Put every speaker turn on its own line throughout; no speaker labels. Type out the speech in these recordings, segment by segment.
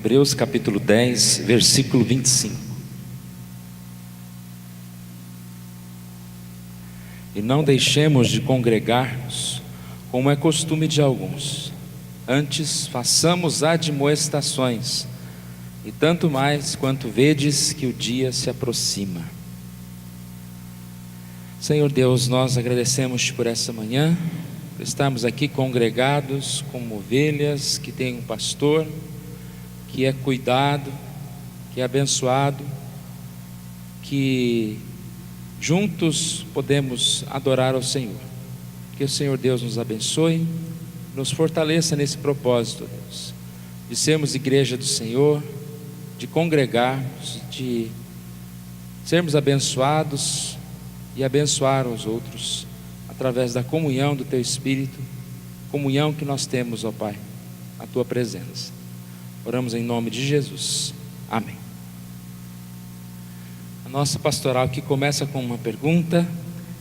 Hebreus capítulo 10, versículo 25. E não deixemos de congregar-nos, como é costume de alguns. Antes façamos admoestações, e tanto mais quanto vedes que o dia se aproxima. Senhor Deus, nós agradecemos por essa manhã, por estarmos aqui congregados como ovelhas que têm um pastor, que é cuidado, que é abençoado, que juntos podemos adorar ao Senhor. Que o Senhor Deus nos abençoe, nos fortaleça nesse propósito, Deus, de sermos igreja do Senhor, de congregarmos, de sermos abençoados e abençoar os outros através da comunhão do Teu Espírito, comunhão que nós temos, ó Pai, na Tua presença. Oramos em nome de Jesus, amém. A nossa pastoral aqui começa com uma pergunta: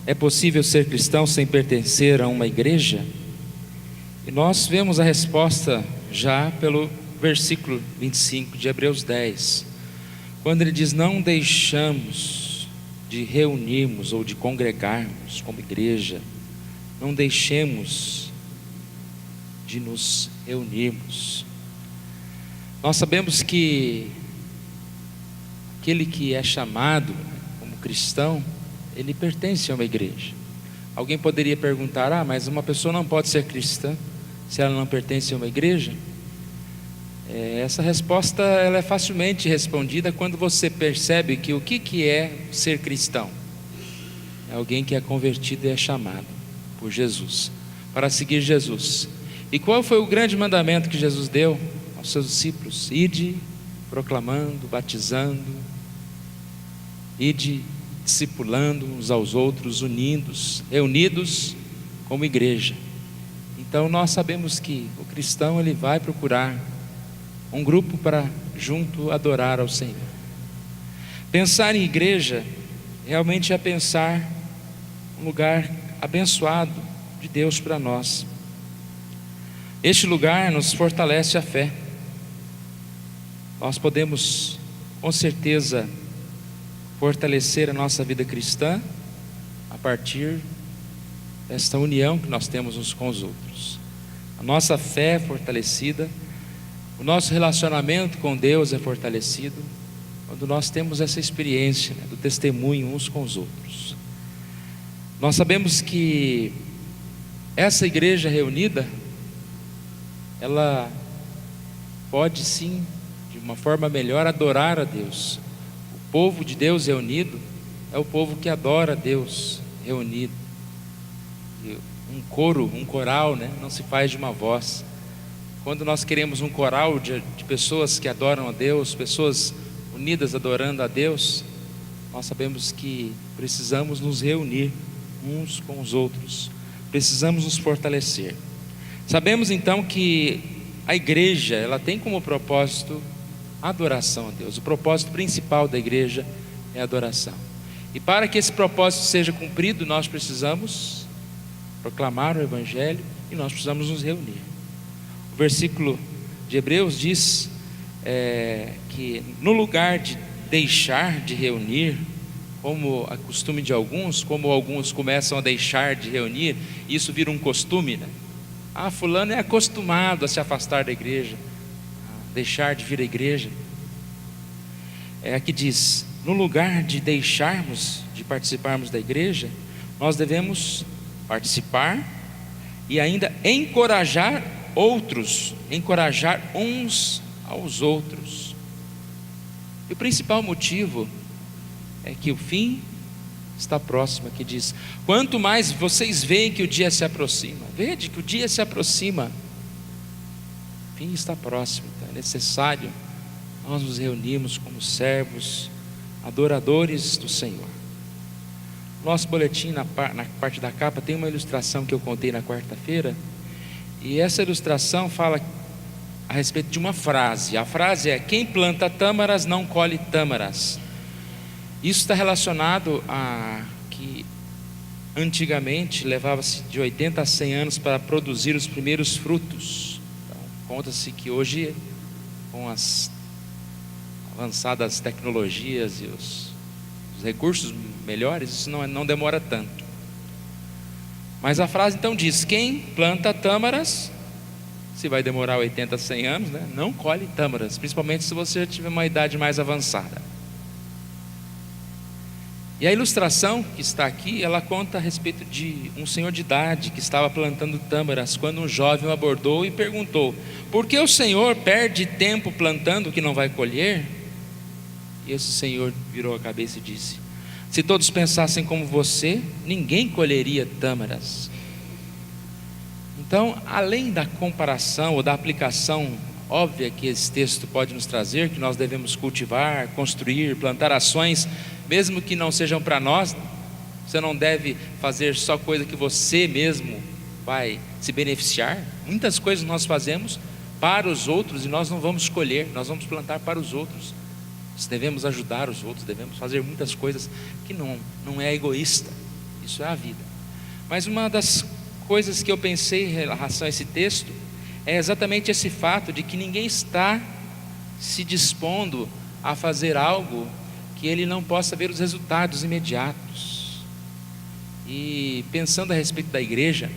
é possível ser cristão sem pertencer a uma igreja? E nós vemos a resposta já pelo versículo 25 de Hebreus 10, quando ele diz: não deixamos de reunirmos ou de congregarmos como igreja, não deixemos de nos reunirmos. Nós sabemos que aquele que é chamado como cristão, ele pertence a uma igreja. Alguém poderia perguntar: mas uma pessoa não pode ser cristã se ela não pertence a uma igreja? Essa resposta ela é facilmente respondida quando você percebe que o que é ser cristão? É alguém que é convertido e é chamado por Jesus para seguir Jesus. E qual foi o grande mandamento que Jesus deu aos seus discípulos? Ide proclamando, batizando, ide discipulando uns aos outros, unidos, reunidos como igreja. Então nós sabemos que o cristão ele vai procurar um grupo para junto adorar ao Senhor. Pensar em igreja realmente é pensar um lugar abençoado de Deus para nós. Este lugar nos fortalece a fé. Nós podemos com certeza fortalecer a nossa vida cristã a partir desta união que nós temos uns com os outros. A nossa fé é fortalecida, o nosso relacionamento com Deus é fortalecido quando nós temos essa experiência, do testemunho uns com os outros. Nós sabemos que essa igreja reunida, ela pode sim, de uma forma melhor, adorar a Deus. O povo de Deus reunido é o povo que adora a Deus reunido. E um coro, um coral, não se faz de uma voz. Quando nós queremos um coral de pessoas que adoram a Deus, pessoas unidas adorando a Deus, nós sabemos que precisamos nos reunir uns com os outros, precisamos nos fortalecer. Sabemos então que a igreja, ela tem como propósito a adoração a Deus. O propósito principal da igreja é a adoração. E para que esse propósito seja cumprido, nós precisamos proclamar o Evangelho e nós precisamos nos reunir. O versículo de Hebreus diz que no lugar de deixar de reunir, como é costume de alguns, como alguns começam a deixar de reunir, isso vira um costume, fulano é acostumado a se afastar da igreja, a deixar de vir à igreja. Aqui diz: no lugar de deixarmos de participarmos da igreja, nós devemos participar e ainda encorajar outros, encorajar uns aos outros. E o principal motivo é que o fim está próximo. Aqui diz: quanto mais vocês veem que o dia se aproxima. Vede que o dia se aproxima, o fim está próximo. Então é necessário nós nos reunirmos como servos, adoradores do Senhor. Nosso boletim, na parte da capa, tem uma ilustração que eu contei na quarta-feira. E essa ilustração fala a respeito de uma frase. A frase é: quem planta tâmaras não colhe tâmaras. Isso está relacionado a que antigamente levava-se de 80 a 100 anos para produzir os primeiros frutos. Então, conta-se que hoje com as avançadas tecnologias e os recursos melhores, isso não demora tanto. Mas a frase então diz: quem planta tâmaras, se vai demorar 80, 100 anos, né, não colhe tâmaras, principalmente se você tiver uma idade mais avançada. E a ilustração que está aqui, ela conta a respeito de um senhor de idade que estava plantando tâmaras, quando um jovem o abordou e perguntou: por que o senhor perde tempo plantando o que não vai colher? E esse senhor virou a cabeça e disse: se todos pensassem como você, ninguém colheria tâmaras. Então, além da comparação ou da aplicação óbvia que esse texto pode nos trazer, que nós devemos cultivar, construir, plantar ações, mesmo que não sejam para nós, você não deve fazer só coisa que você mesmo vai se beneficiar. Muitas coisas nós fazemos para os outros e nós não vamos colher, nós vamos plantar para os outros. Nós devemos ajudar os outros, devemos fazer muitas coisas que não é egoísta, isso é a vida. Mas uma das coisas que eu pensei em relação a esse texto é exatamente esse fato de que ninguém está se dispondo a fazer algo que ele não possa ver os resultados imediatos. E pensando a respeito da igreja,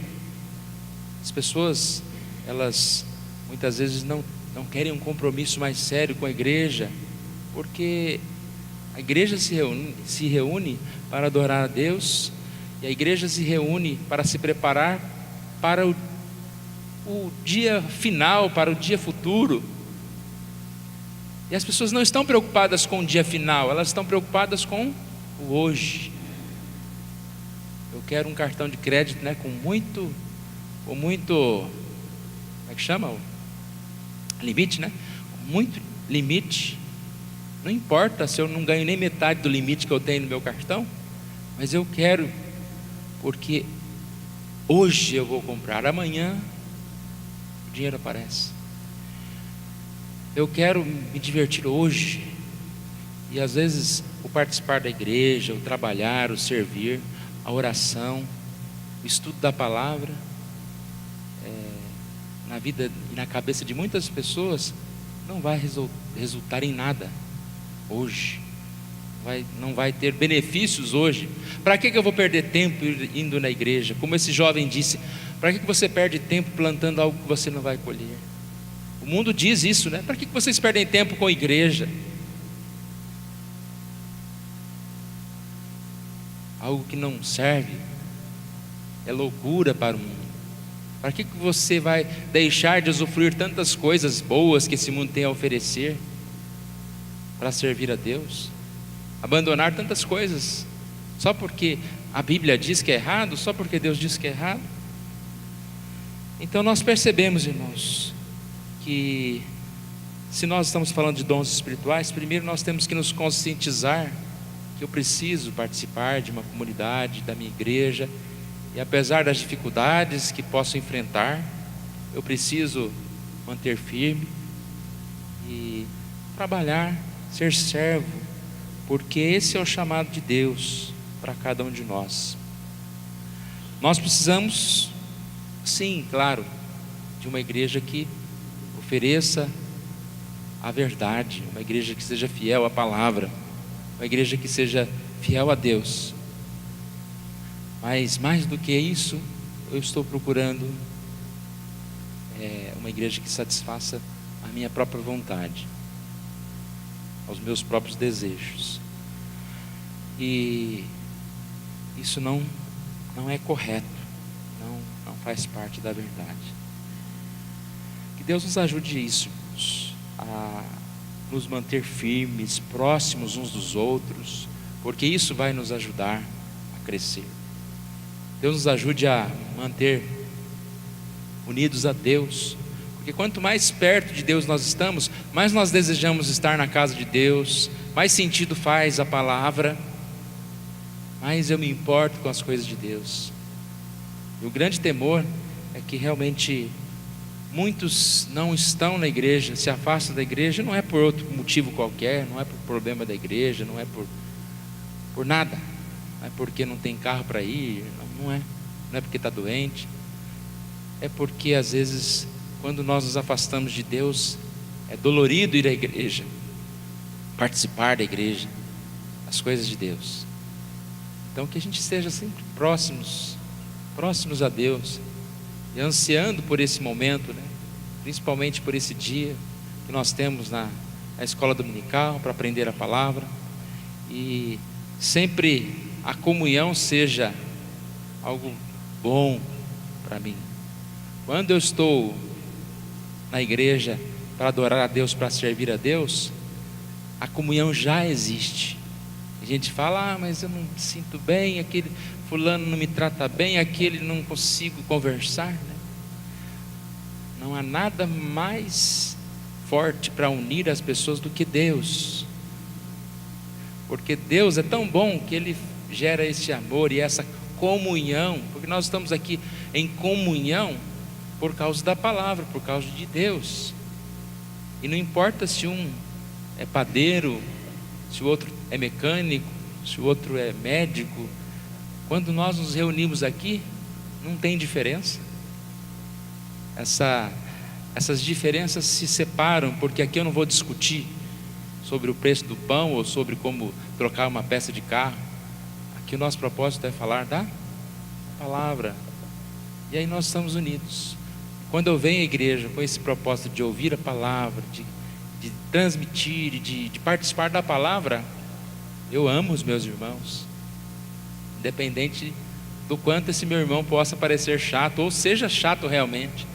as pessoas, elas muitas vezes não querem um compromisso mais sério com a igreja, porque a igreja se reúne para adorar a Deus, e a igreja se reúne para se preparar para o dia final, para o dia futuro. E as pessoas não estão preocupadas com o dia final, elas estão preocupadas com o hoje. Eu quero um cartão de crédito, né, com muito, como é que chama? Limite, né? Muito limite. Não importa se eu não ganho nem metade do limite que eu tenho no meu cartão, mas eu quero, porque hoje eu vou comprar, amanhã o dinheiro aparece. Eu quero me divertir hoje. E às vezes o participar da igreja, o trabalhar, o servir, a oração, o estudo da palavra, na vida e na cabeça de muitas pessoas, não vai resultar em nada hoje, não vai ter benefícios hoje. Para que eu vou perder tempo indo na igreja? Como esse jovem disse: para que você perde tempo plantando algo que você não vai colher? O mundo diz isso, né? Para que vocês perdem tempo com a igreja? Algo que não serve é loucura para o mundo. Para que você vai deixar de usufruir tantas coisas boas que esse mundo tem a oferecer para servir a Deus? Abandonar tantas coisas só porque a Bíblia diz que é errado, só porque Deus diz que é errado? Então nós percebemos, irmãos, que se nós estamos falando de dons espirituais, primeiro nós temos que nos conscientizar que eu preciso participar de uma comunidade, da minha igreja, e apesar das dificuldades que posso enfrentar, eu preciso manter firme e trabalhar, ser servo, porque esse é o chamado de Deus para cada um de nós. Nós precisamos, sim, claro, de uma igreja que ofereça a verdade, uma igreja que seja fiel à palavra, uma igreja que seja fiel a Deus. Mas mais do que isso, eu estou procurando uma igreja que satisfaça a minha própria vontade, aos meus próprios desejos. E isso não é correto, não faz parte da verdade. Que Deus nos ajude isso, a nos manter firmes, próximos uns dos outros, porque isso vai nos ajudar a crescer. Deus nos ajude a manter unidos a Deus, porque quanto mais perto de Deus nós estamos, mais nós desejamos estar na casa de Deus, mais sentido faz a palavra, mais eu me importo com as coisas de Deus. E o grande temor é que realmente muitos não estão na igreja, se afastam da igreja, não é por outro motivo qualquer, não é por problema da igreja, não é por nada, não é porque não tem carro para ir, não é porque está doente, é porque às vezes quando nós nos afastamos de Deus, É dolorido ir à igreja, participar da igreja, as coisas de Deus. Então que a gente esteja sempre próximos a Deus, e ansiando por esse momento, né? Principalmente por esse dia que nós temos na escola dominical para aprender a palavra, e sempre a comunhão seja algo bom para mim. Quando eu estou na igreja para adorar a Deus, para servir a Deus, a comunhão já existe. A gente fala, mas eu não me sinto bem, aquele fulano não me trata bem, aquele não consigo conversar, né? Não há nada mais forte para unir as pessoas do que Deus, porque Deus é tão bom que Ele gera esse amor e essa comunhão, porque nós estamos aqui em comunhão por causa da palavra, por causa de Deus. E não importa se um é padeiro, se o outro é mecânico, se o outro é médico, quando nós nos reunimos aqui, não tem diferença. Essas diferenças se separam, porque aqui eu não vou discutir sobre o preço do pão ou sobre como trocar uma peça de carro. Aqui o nosso propósito é falar da palavra, e aí nós estamos unidos. Quando eu venho à igreja com esse propósito de ouvir a palavra, de transmitir, de participar da palavra, eu amo os meus irmãos, independente do quanto esse meu irmão possa parecer chato, ou seja chato realmente,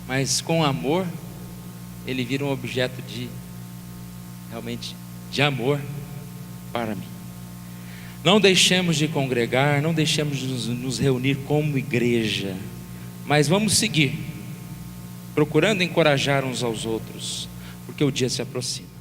mas com amor, ele vira um objeto realmente de amor para mim. Não deixemos de congregar, não deixemos de nos reunir como igreja, mas vamos seguir procurando encorajar uns aos outros, porque o dia se aproxima.